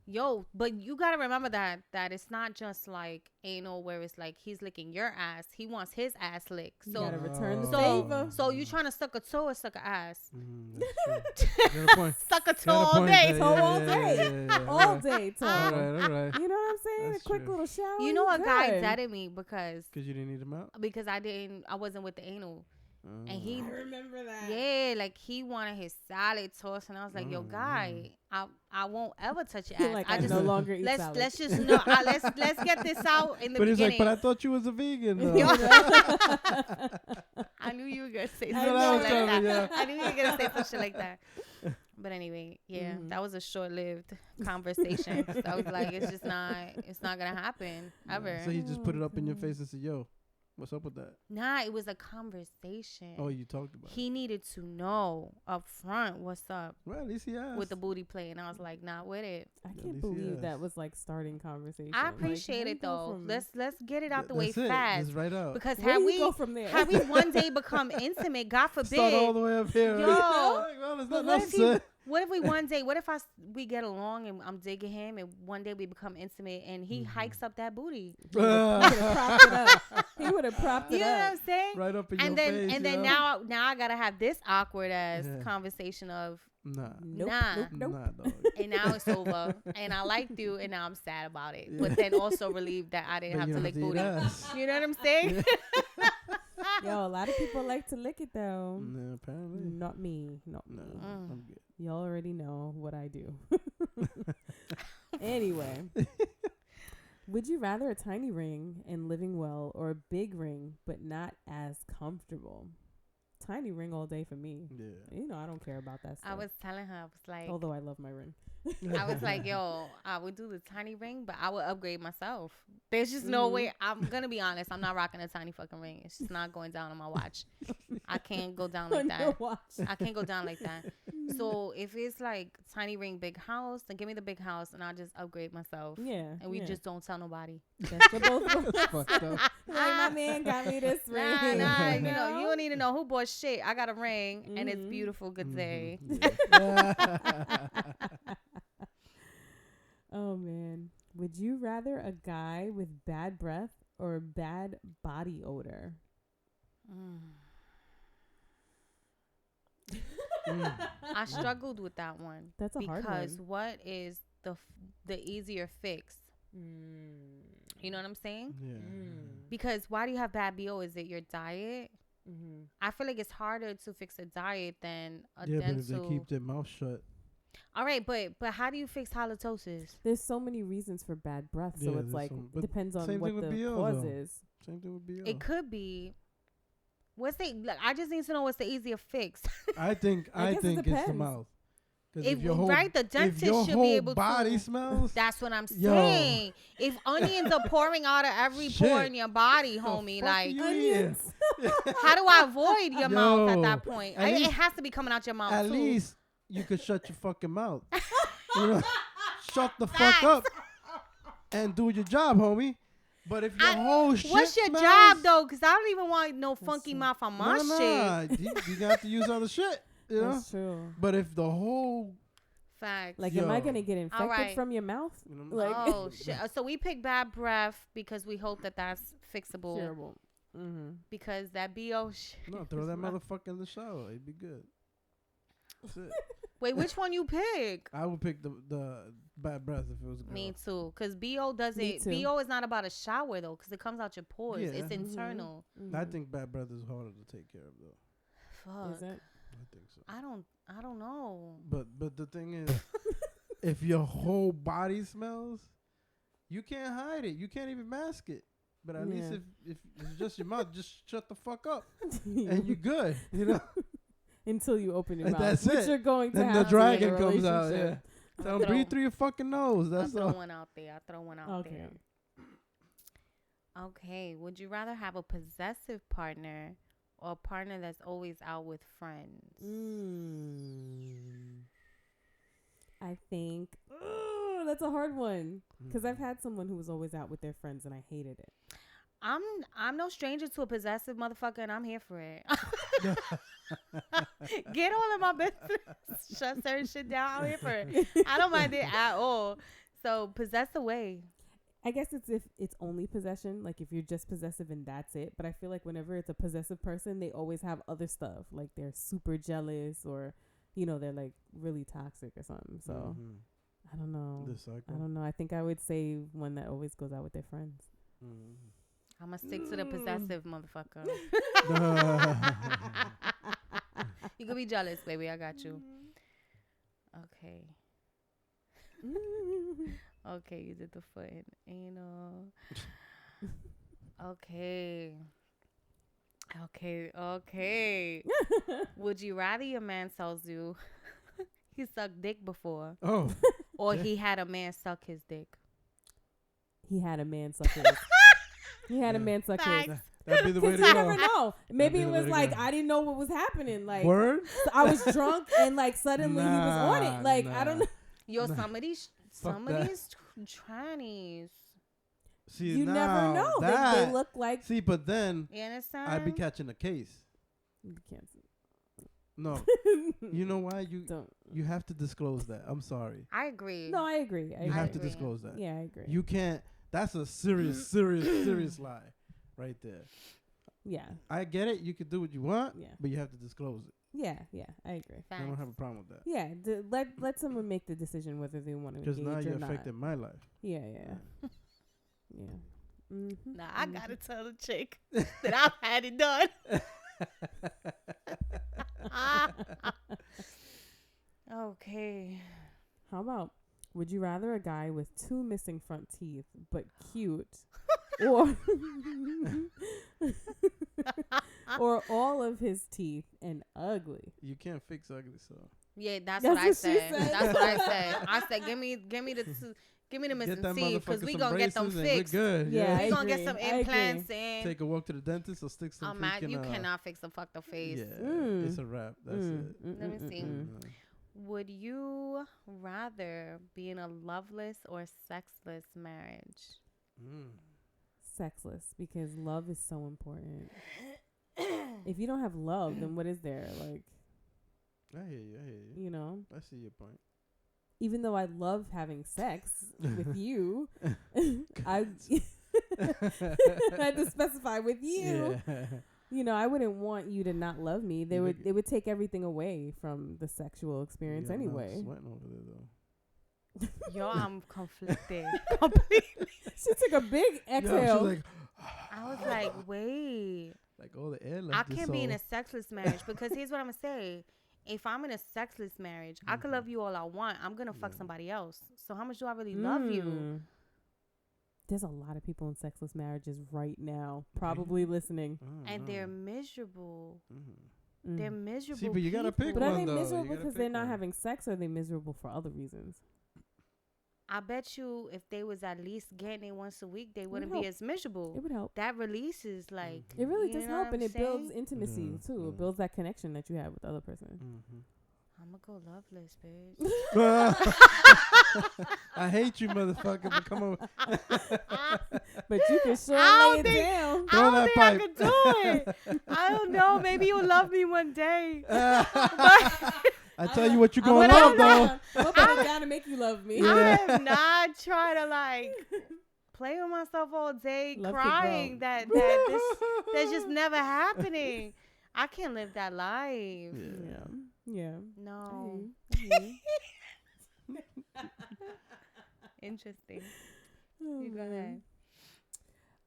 Yo, but you gotta remember that it's not just like anal where it's like he's licking your ass. He wants his ass licked. You So gotta return the so favor. so you trying to suck a toe or suck a ass? That's true. Got a point. Suck a toe Got a all point day. there. Toe Yeah, all yeah, day. yeah, yeah. All day, toe. All right. You know what I'm saying? That's a quick true. little shower. You know a guy good. deaded me because You didn't need them out? I wasn't with the anal. And he I remember that. yeah, like he wanted his salad tossed, and I was like, "Yo, guy, I won't ever touch your ass. Like, I just no longer eat salad. let's just know. Let's get this out in the But he's beginning." like, but I thought you was a vegan though. I knew you were gonna say I something know, like that. yeah. I knew you were gonna say some shit like that. But anyway, yeah, that was a short-lived conversation. So I was like, it's not gonna happen ever. So he just put it up in your face and said, "Yo, what's up with that?" Nah, it was a conversation. Oh, you talked about it. He needed to know up front what's up Well, at least he asked. with the booty play, and I was like, not with it. I least can't he believe asked. that was like starting conversation. I Like, appreciate how you it go though. from- Let's get it out the way That's it. fast. Just right out. Because where had do you we go from there? had we one day become intimate, God forbid. Start all the way up here. Yo. Like, well, it's But not what if necessary. what if we one day? What if we get along and I'm digging him, and one day we become intimate, and he hikes up that booty? He would have propped it up. He would have propped You it know what up. I'm saying? Right up in And your then face. and then yo. now I gotta have this awkward ass Yeah. conversation of Nah. Nope, Nah. nope, nope. Nah, dog. and now it's over, and I liked you, and now I'm sad about it. But then also relieved that I didn't But have you to don't lick have to eat booty. ass. You know what I'm saying? Yo, a lot of people like to lick it though. Nah, apparently. Not me. Not No, me. I'm good. Y'all already know what I do. Anyway, would you rather a tiny ring and living well or a big ring but not as comfortable? Tiny ring all day for me. Yeah. You know, I don't care about that stuff. I was telling her, I was like, Although I love my ring. I was like, yo, I would do the tiny ring, but I would upgrade myself. There's just no way. I'm gonna be honest. I'm not rocking a tiny fucking ring. It's just not going down on my watch. I can't go down like On your that. watch. I can't go down like that. So if it's like tiny ring, big house, then give me the big house, and I'll just upgrade myself. Yeah. And we yeah. just don't tell nobody. Vegetables. That's fucked up. Like, my man got me this ring. Nah, you know, you don't need to know who bought shit. I got a ring, and it's beautiful. Good day. Oh, man. Would you rather a guy with bad breath or bad body odor? I struggled with that one. That's a hard one. because what is the easier fix? You know what I'm saying? Yeah. Because why do you have bad BO? Is it your diet? Mm-hmm. I feel like it's harder to fix a diet than a Yeah, but if dental. they keep their mouth shut. All right, but how do you fix halitosis? There's so many reasons for bad breath, so Yeah, it's there's like but depends on same what thing with the BO cause though. is. Same thing with BO. It could be. I just need to know what's the easier fix. I think I guess it it's the depends. mouth. 'Cause If the dentist if your should whole be able body to. smells, That's what I'm Yo. saying. If onions are pouring out of every pore Shit. in your body, the homie, fuck like you Onions. how do I avoid your mouth at Yo, that point? at It least- has to be coming out your mouth at too. least you could shut your fucking mouth. You know, shut the fuck up and do your job, homie. But if your whole shit What's your smells, job though? Because I don't even want no funky true. mouth on my shit. you got to use other shit. You know. That's true. But if the whole Facts. Like, am I Yo. gonna get infected right. from your mouth? You know, Like, Oh shit! So we pick bad breath because we hope that that's fixable. terrible. Mm-hmm. Because that BO shit. no, throw is that rough. motherfucker in the shower. It'd be good. That's it. Wait, which one you pick? I would pick the bad breath if it was a girl. Me too. Because BO Me doesn't. too. BO is not about a shower though, because it comes out your pores. Yeah. It's Mhm. internal. I think bad breath is harder to take care of though. Fuck. Is it? I think so. I don't know. But the thing is, if your whole body smells, you can't hide it. You can't even mask it. But at least Yeah. if it's just your mouth, just shut the fuck up and you're good. You know. Until you open your And mouth, that's which it. you're going to Then have the to in a dragon comes out. Yeah. relationship. So breathe through your fucking nose. I'll That's throw all. one out there. I'll throw one out Okay. there. Okay. Would you rather have a possessive partner or a partner that's always out with friends? I think that's a hard one because Mm. I've had someone who was always out with their friends and I hated it. I'm no stranger to a possessive motherfucker, and I'm here for it. Get all in my business. Shut certain shit down. I'm here for it. I don't mind it at all. So possess away. I guess it's if it's only possession, like if you're just possessive and that's it. But I feel like whenever it's a possessive person, they always have other stuff. Like they're super jealous or, they're like really toxic or something. So Mhm. I don't know. The cycle. I don't know. I think I would say one that always goes out with their friends. Mhm. I'm going to stick to the possessive motherfucker. You could be jealous, baby. I got you. Okay. Okay, you did the foot and anal. Okay. Would you rather your man tells you he sucked dick before Oh, or he had a man suck his dick? He had a man suck his. He had a Yeah. man suck his. Facts. that'd be the way to Because you never go. know. Maybe be it the way was to like go. I didn't know what was happening. Like Word. so I was drunk and like suddenly he was on it. Like I don't know. Yo, Nah. some of these that. trannies. See, You now never know. That, They look like see, but then You understand? I'd be catching a case. you can't see. No, you know why? Don't. You have to disclose that. I'm sorry. I agree. No, I agree. You have to agree. disclose that. Yeah, I agree. You can't. That's a serious lie, right there. Yeah, I get it. You can do what you want, Yeah. but you have to disclose it. yeah, I agree. I don't have a problem with that. Yeah, let someone make the decision whether they want to Because engage now or you're not. affecting my life. Yeah. Mm-hmm. Nah, I gotta tell the chick that I've had it done. Okay. How about, would you rather a guy with 2 missing front teeth but cute, or or all of his teeth and ugly? You can't fix ugly, so Yeah, that's That's what I what she said. said. That's what I said. I said, give me the two, give me the get missing that teeth because motherfucker we some gonna get them braces and we're fixed. good. Yeah, We I gonna get agree. some I agree. implants in. Take a walk to the dentist or stick some Man, freaking. you cannot fix a fucked up face. Yeah, Mm. it's a wrap. That's it. Let me see. Mm. Would you rather be in a loveless or sexless marriage? Mm. Sexless, because love is so important. If you don't have love, then what is there? Like, I hear you. I see your point. even though I love having sex with you, I had to specify with you. Yeah. I wouldn't want you to not love me. It would take everything away from the sexual experience Yeah, I'm not anyway. sweating over there though. Yo, I'm conflicted. Completely. She took a big Yeah, exhale. she's like, I was like, wait. like all the air I left. can't be in a sexless marriage because here's what I'm going to say. if I'm in a sexless marriage, I could love you all I want. I'm gonna fuck somebody else. So how much do I really love you? There's a lot of people in sexless marriages right now, probably listening, and they're miserable. They're miserable. See, but you gotta pick But one. are they though. miserable because they're not having sex, or are they miserable for other reasons? I bet you if they was at least getting it once a week, they wouldn't help. be as miserable. It would help. That releases like It really you does know help, what and I'm it builds saying? intimacy too. It builds that connection that you have with the other person. I'ma go loveless, bitch. I hate you, motherfucker. But come on. But you can sure lay it down. I don't think I could do it. I don't know. Maybe you'll love me one day. I tell you what you're going to love, though. I'm gonna down to make you love me. I am not trying to like play with myself all day, Love crying that's just never happening. I can't live that life. Yeah. No. Interesting. You go ahead.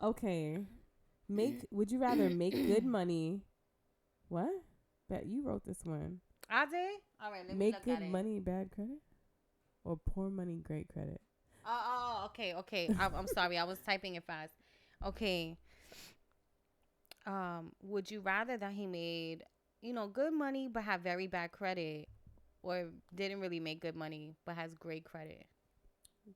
Okay. Would you rather make good money? What? Bet you wrote this one. I did? All right, let me Make look good at it. money, bad credit? Or poor money, great credit? Okay. I'm sorry. I was typing it fast. Okay. Would you rather that he made, good money but have very bad credit, or didn't really make good money but has great credit?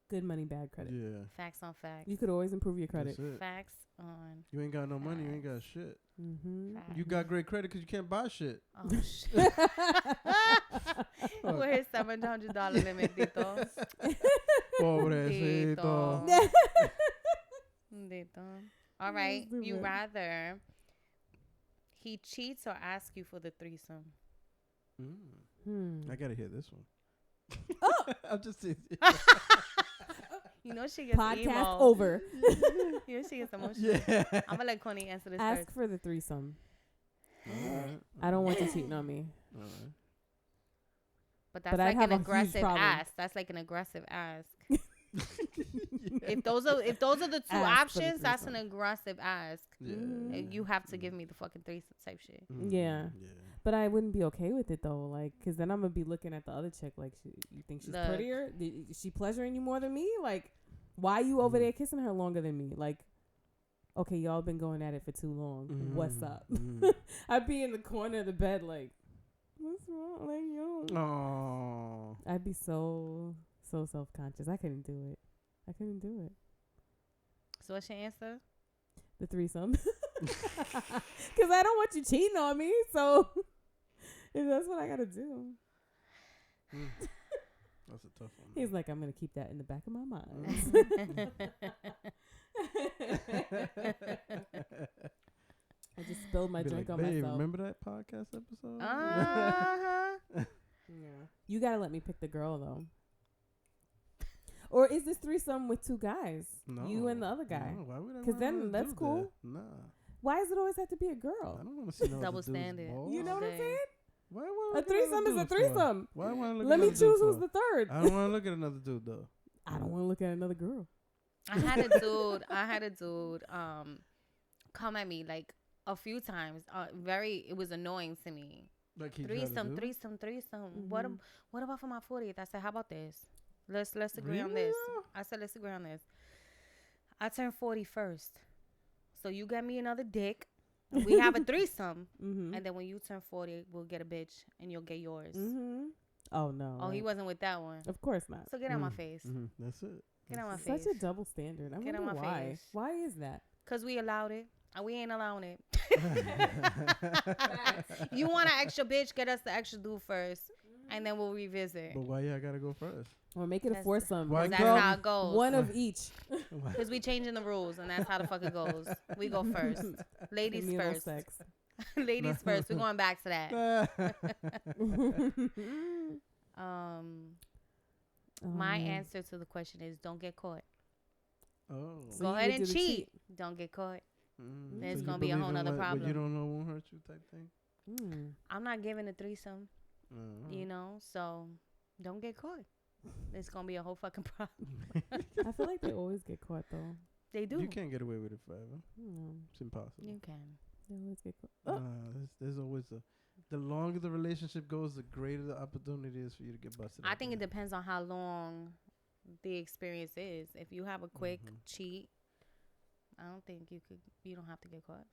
Good money, bad credit. Yeah. Facts on facts. You could always improve your credit. Facts on. You ain't got no money. You ain't got shit. Mm-hmm. You got great credit because you can't buy shit. Oh, shit. Where's $700 limit, Tito? Pobrecito. Tito. All right. You rather he cheats or ask you for the threesome? I got to hear this one. I'm just saying. She gets Podcast emo. over. She gets emotional. Yeah. I'm going to let Cortnie answer this Ask first. for the threesome. Right. I don't want you cheating on me. All right. But that's But I'd like have an a huge aggressive problem. ask. That's like an aggressive ask. If those are the two Ask for the options, that's an threesome. aggressive ask. Yeah. You have to give me the fucking threesome type shit. Yeah. But I wouldn't be okay with it though, like, cause then I'm gonna be looking at the other chick like, you think she's Look. prettier? Is she pleasuring you more than me? Like, why you over there kissing her longer than me? Like, okay, y'all been going at it for too long. What's up? I'd be in the corner of the bed like, what's wrong? Like, yo. Oh. I'd be so self-conscious. I couldn't do it. So what's your answer? The threesome. Cause I don't want you cheating on me. So that's what I gotta do. That's a tough one. He's like, I'm gonna keep that in the back of my mind. I just spilled my drink on myself. Remember that podcast episode? Yeah. You gotta let me pick the girl though. Or is this threesome with two guys? No. You and the other guy? No, why would I? Because then that's cool. Nah. Why does it always have to be a girl? I don't want to see no Double other dudes' standard. balls. You know what I'm saying? Why A threesome is a threesome. Why would I look Let at me another choose dude who's for? the third. I don't want to look at another dude though. I don't want to look at another girl. I had a dude come at me like a few times. It was annoying to me. Like he Threesome. Mm-hmm. What about for my 40th? I said, how about this? Let's agree on this. I said, let's agree on this. I turned 40 first. So you get me another dick. We have a threesome. And then when you turn 40, we'll get a bitch and you'll get yours. Oh, no. Oh, he wasn't with that one. Of course not. So get out my face. That's it. Get out my face. Such a double standard. I Get wonder out my why. face. Why is that? Because we allowed it. And we ain't allowing it. You want an extra bitch, get us the extra dude first. And then we'll revisit. But why y'all gotta go first? Or make it a foursome. Why That's go? how it goes. One of each. Because we changing the rules, and that's how the fuck it goes. We go first. Ladies Communal first. sex. Ladies first. We're going back to that. My answer to the question is don't get caught. Oh. So Go you ahead would and do the cheat. Don't get caught. There's So gonna you be a believe whole in nother what problem. you don't know won't hurt you type thing? I'm not giving a threesome, so don't get caught. It's gonna be a whole fucking problem. I feel like they always get caught though. They do. You can't get away with it forever. It's impossible. You can. They always get caught. There's always The longer the relationship goes, the greater the opportunity is for you to get busted. I think it depends on how long the experience is. If you have a quick cheat, I don't think you don't have to get caught.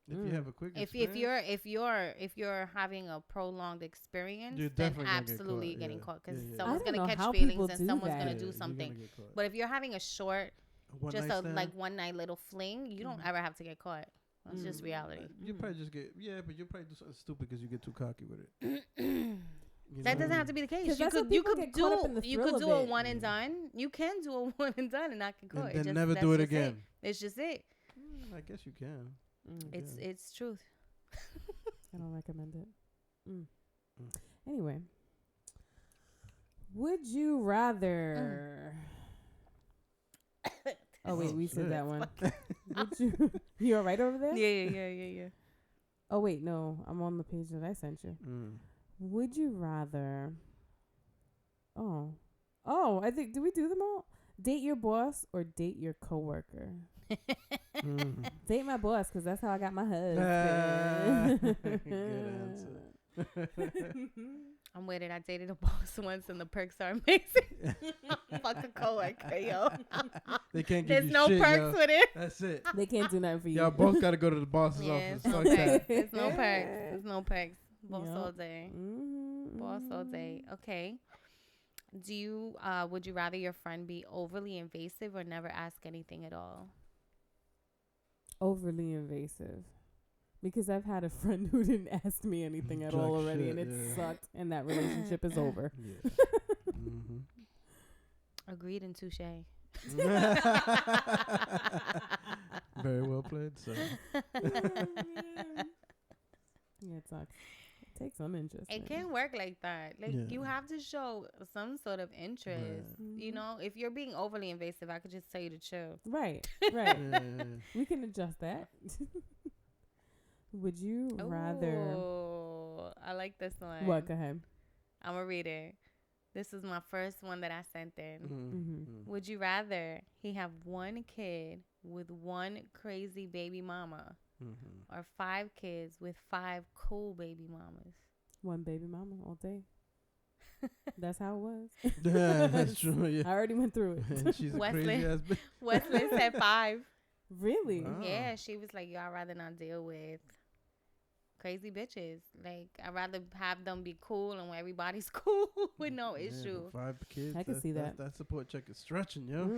If you have a quick if you're having a prolonged experience, you're then definitely absolutely getting caught because Yeah. someone's I don't gonna know catch how feelings people and do someone's that. gonna Yeah, do you're something. gonna get caught. But if you're having a short, One just night a stand? like one night little fling, you don't ever have to get caught. That's just reality. You probably just get but you probably do something stupid because you get too cocky with it. That doesn't have to be the case. 'Cause You that's what could people get caught up in the you thrill could of do a it. one and done. You can do a one and done and not get caught. And then never do it again. It's just it. I guess you can. It's truth. I don't recommend it. Anyway, would you rather? Oh wait, we said that one. Would you all right over there? Yeah. Oh wait, no, I'm on the page that I sent you. Would you rather? Oh, I think, did we do them all? Date your boss or date your coworker? Date my boss because that's how I got my husband. Good answer. I'm with it. I dated a boss once and the perks are amazing. Fuck a coworker, yo. They can't give There's you no shit, perks yo. with it. That's it. They can't do nothing for you. Y'all both got to go to the boss's office. It's no Fuck perks. that. It's no perks. It's no perks. Boss Yup. all day. Boss all day. Okay. Would you rather your friend be overly invasive or never ask anything at all? Overly invasive. Because I've had a friend who didn't ask me anything at all already, and it sucked, and that relationship is over. Yeah. Agreed and touche. Very well played, sir. Yeah, it sucks. It takes some interest. It can't work like that. Like, Yeah. you have to show some sort of interest. Right. You know, if you're being overly invasive, I could just tell you to chill. Right. Yeah. We can adjust that. Would you rather? Oh, I like this one. What? Go ahead. I'm going to read it. This is my first one that I sent in. Mm-hmm. Would you rather he have one kid with one crazy baby mama or 5 kids with 5 cool baby mamas? One baby mama all day. That's how it was. Yeah, that's true. Yeah. I already went through it. And she's a crazy ass bitch. Wesley said 5. Really? Wow. Yeah, she was like, yo, I'd rather not deal with crazy bitches. Like, I'd rather have them be cool and when everybody's cool with no issue. 5 kids. I can see that. That support check is stretching, yo.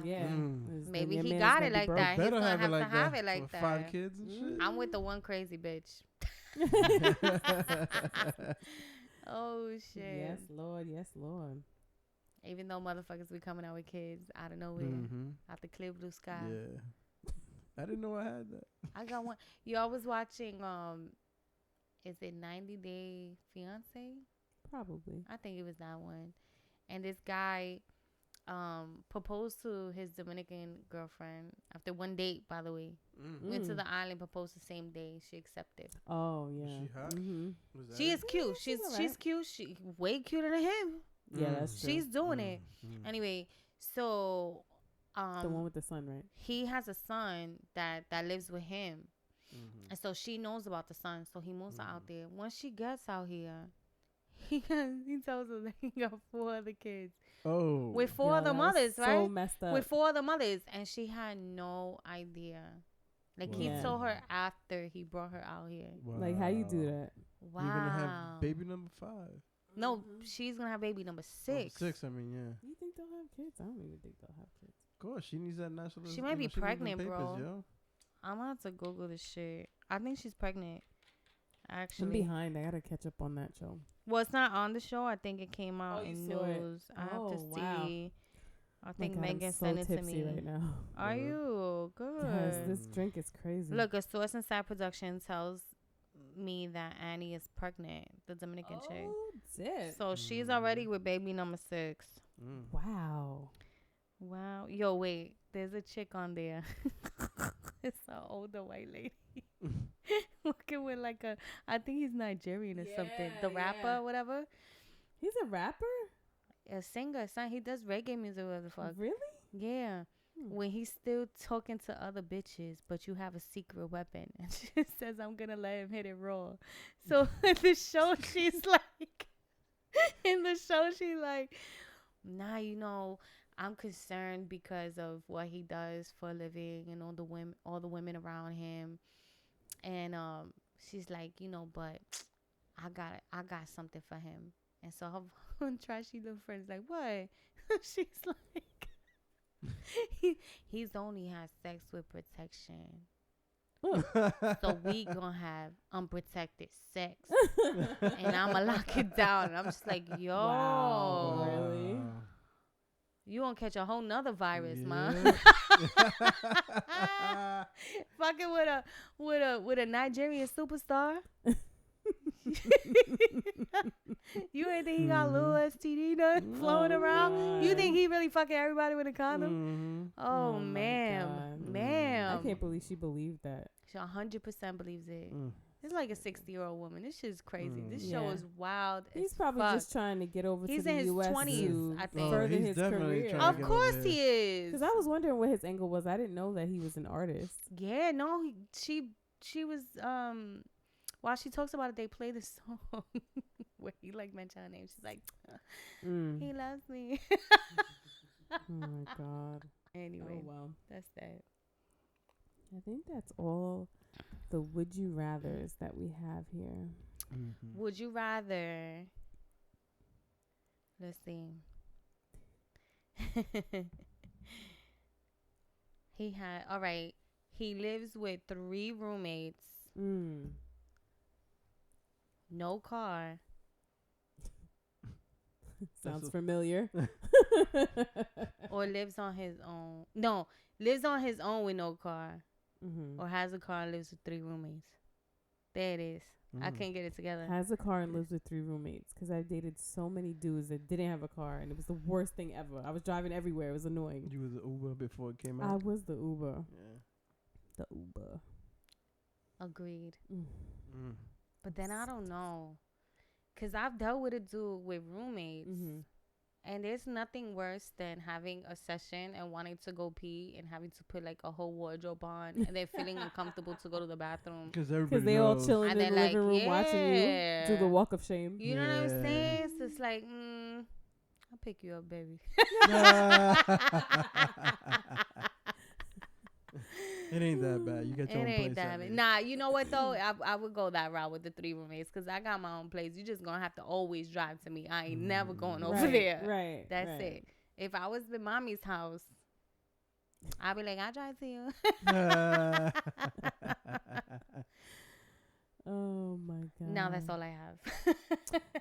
Yeah. Maybe Your he man's got gonna it be like broke. that. He's Better gonna have have it like to have that. it like With that. 5 kids and shit. I'm with the one crazy bitch. Oh, shit. Yes, Lord. Yes, Lord. Even though motherfuckers be coming out with kids out of nowhere, out the clear blue sky. Yeah. I didn't know I had that. I got one. Yo, I was watching, is it 90 Day Fiance? Probably. I think it was that one. And this guy proposed to his Dominican girlfriend after one date, by the way. Went to the island, proposed the same day. She accepted. Oh, yeah. She hot? Mm-hmm. She is cute. she's She's alright. cute. She way cuter than him. Yeah, that's true. She's doing it. Anyway, so the one with the son, right? he has a son that lives with him. And so she knows about the son. So he moves her out there. Once she gets out here, he tells her that he got 4 other kids. Oh. With 4 other that was mothers, so right? messed up. With 4 other mothers. And she had no idea. Like, he Yeah. told her after he brought her out here. Wow. Like, how you do that? Wow. You're going to have baby number 5. No, she's going to have baby number 6. 6, I mean, yeah. You think they'll have kids? I don't even think they'll have kids. Of course, she needs that national. She might be pregnant, papers, bro. Yo. I'm going to have to Google this shit. I think she's pregnant. I'm Actually. behind. I gotta catch up on that show. Well, it's not on the show. I think it came out you in saw it. news. I have to Oh, wow. see. I My think God, Megan I'm so sent it to tipsy me. right now. Are you? Good. Guys, this drink is crazy. Look, a source inside production tells me that Annie is pregnant, the Dominican chick. Oh, shit. So she's already with baby number 6. Wow. Wow. Yo, wait. There's a chick on there. It's an older white lady. Looking with like I think he's Nigerian or something. The rapper, whatever. He's a rapper? A singer. Son, he does reggae music, whatever the fuck. Really? Yeah. when he's still talking to other bitches, but you have a secret weapon, and she says, "I'm gonna let him hit it raw." So in the show, she's like, nah, you know, I'm concerned because of what he does for a living and all the women around him, and she's like, you know, but I got something for him, and so her trashy little friend's like, what? She's like, he's only has sex with protection. So we gonna have unprotected sex. And I'ma lock it down. And I'm just like, yo. Wow, really? You gonna catch a whole nother virus, man. Fucking with a Nigerian superstar. You ain't think he got a little STD done flowing around? You think he really fucking everybody with a condom? Oh ma'am. I can't believe she believed that. She 100% believes it. It's like a 60-year-old woman. This shit is crazy. This show is wild. He's probably just trying to get over to the US. He's in his 20s, I think. Further his career. Of course he is. Because I was wondering what his angle was. I didn't know that he was an artist. Yeah, no, she was while she talks about it, they play the song where he like mentioned her name. She's like, he loves me. Oh my God. Anyway, oh well, that's that. I think that's all the would you rathers that we have here. Would you rather? Let's see. All right. He lives with 3 roommates. No car. Sounds familiar. Or lives on his own. No, lives on his own with no car. Or has a car and lives with 3 roommates. There it is. I can't get it together. Has a car and lives with 3 roommates. Because I've dated so many dudes that didn't have a car. And it was the worst thing ever. I was driving everywhere. It was annoying. You was the Uber before it came out? I was the Uber. Yeah. The Uber. Agreed. But then I don't know. Because I've dealt with a dude with roommates. And there's nothing worse than having a session and wanting to go pee and having to put like a whole wardrobe on and then feeling uncomfortable to go to the bathroom. Because they all chilling in the living room watching you do the walk of shame. You know what I'm saying? So it's like, I'll pick you up, baby. It ain't that bad. You got your own place. It ain't that bad. Nah, you know what though? I would go that route with the 3 roommates because I got my own place. You just gonna have to always drive to me. I ain't never going over there. Right. That's it. If I was the mommy's house, I'd be like, I'll drive to you. Oh my God. Now that's all I have.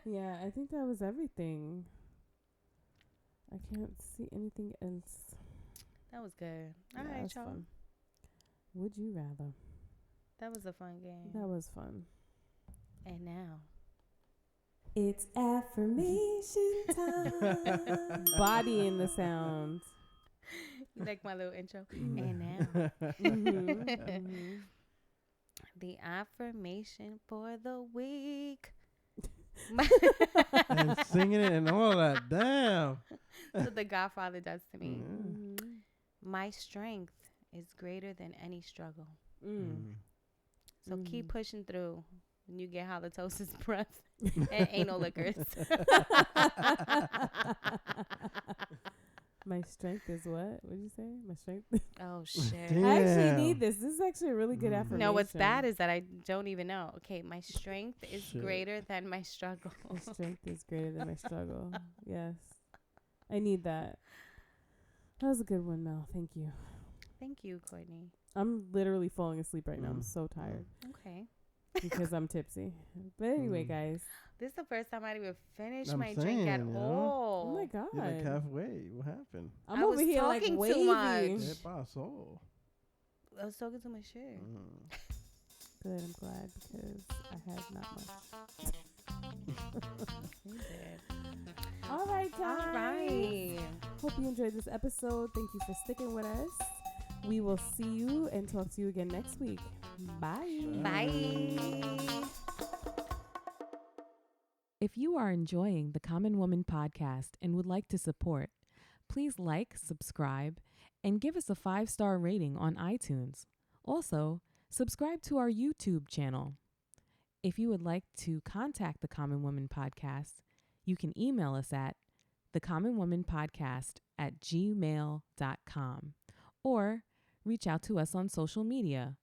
Yeah, I think that was everything. I can't see anything else. That was good. All right, y'all. Fun. Would you rather? That was a fun game. That was fun. And now it's affirmation time. Body in the sound. You like my little intro? And now the affirmation for the week. And singing it and all that. Damn. That's what the Godfather does to me. My strength is greater than any struggle. So keep pushing through when you get halitosis breath and anal liquors. My strength is what? What did you say? My strength? Oh, shit. Damn. I actually need this. This is actually a really good affirmation. No, what's bad is that I don't even know. Okay, my strength is greater than my struggle. My strength is greater than my struggle. Yes. I need that. That was a good one, Mel. Thank you. Thank you, Courtney. I'm literally falling asleep right now. I'm so tired. Okay. Because I'm tipsy. But anyway, guys. This is the first time I didn't even finish my drink at all. Oh my God. You're like halfway. What happened? I'm over here like wavy. Too much. I was talking too much shit. Good. I'm glad because I had not much. You did. All right, guys. All right. Hope you enjoyed this episode. Thank you for sticking with us. We will see you and talk to you again next week. Bye. Bye. If you are enjoying the Common Woman podcast and would like to support, please like, subscribe, and give us a 5-star rating on iTunes. Also, subscribe to our YouTube channel. If you would like to contact the Common Woman Podcast, you can email us at thecommonwomanpodcast@gmail.com or reach out to us on social media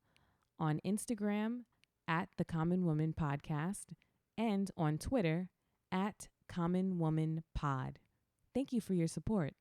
on Instagram at The Common Woman Podcast and on Twitter at Common Woman Pod. Thank you for your support.